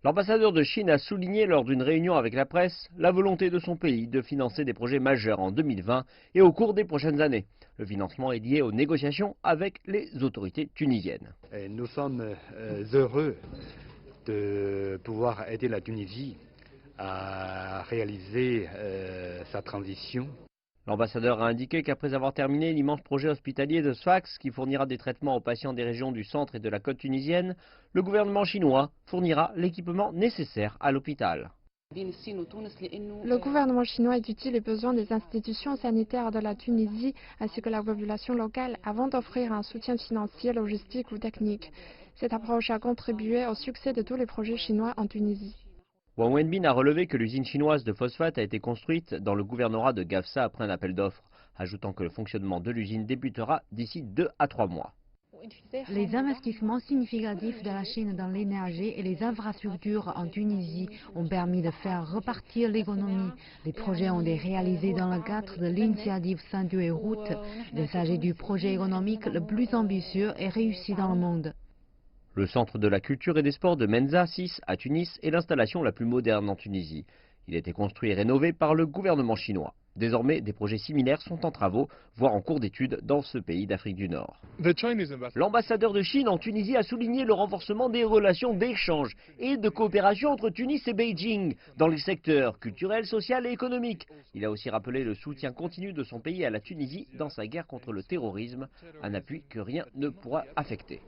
L'ambassadeur de Chine a souligné lors d'une réunion avec la presse la volonté de son pays de financer des projets majeurs en 2020 et au cours des prochaines années. Le financement est lié aux négociations avec les autorités tunisiennes. Nous sommes heureux de pouvoir aider la Tunisie à réaliser sa transition. L'ambassadeur a indiqué qu'après avoir terminé l'immense projet hospitalier de Sfax qui fournira des traitements aux patients des régions du centre et de la côte tunisienne, le gouvernement chinois fournira l'équipement nécessaire à l'hôpital. Le gouvernement chinois étudie les besoins des institutions sanitaires de la Tunisie ainsi que la population locale avant d'offrir un soutien financier, logistique ou technique. Cette approche a contribué au succès de tous les projets chinois en Tunisie. Wang Wenbin a relevé que l'usine chinoise de phosphate a été construite dans le gouvernorat de Gafsa après un appel d'offres, ajoutant que le fonctionnement de l'usine débutera d'ici 2 à 3 mois. Les investissements significatifs de la Chine dans l'énergie et les infrastructures en Tunisie ont permis de faire repartir l'économie. Les projets ont été réalisés dans le cadre de l'initiative Ceinture et Route. Il s'agit du projet économique le plus ambitieux et réussi dans le monde. Le centre de la culture et des sports de Menza 6 à Tunis est l'installation la plus moderne en Tunisie. Il a été construit et rénové par le gouvernement chinois. Désormais, des projets similaires sont en travaux, voire en cours d'étude dans ce pays d'Afrique du Nord. L'ambassadeur de Chine en Tunisie a souligné le renforcement des relations d'échange et de coopération entre Tunis et Beijing dans les secteurs culturels, social et économiques. Il a aussi rappelé le soutien continu de son pays à la Tunisie dans sa guerre contre le terrorisme, un appui que rien ne pourra affecter.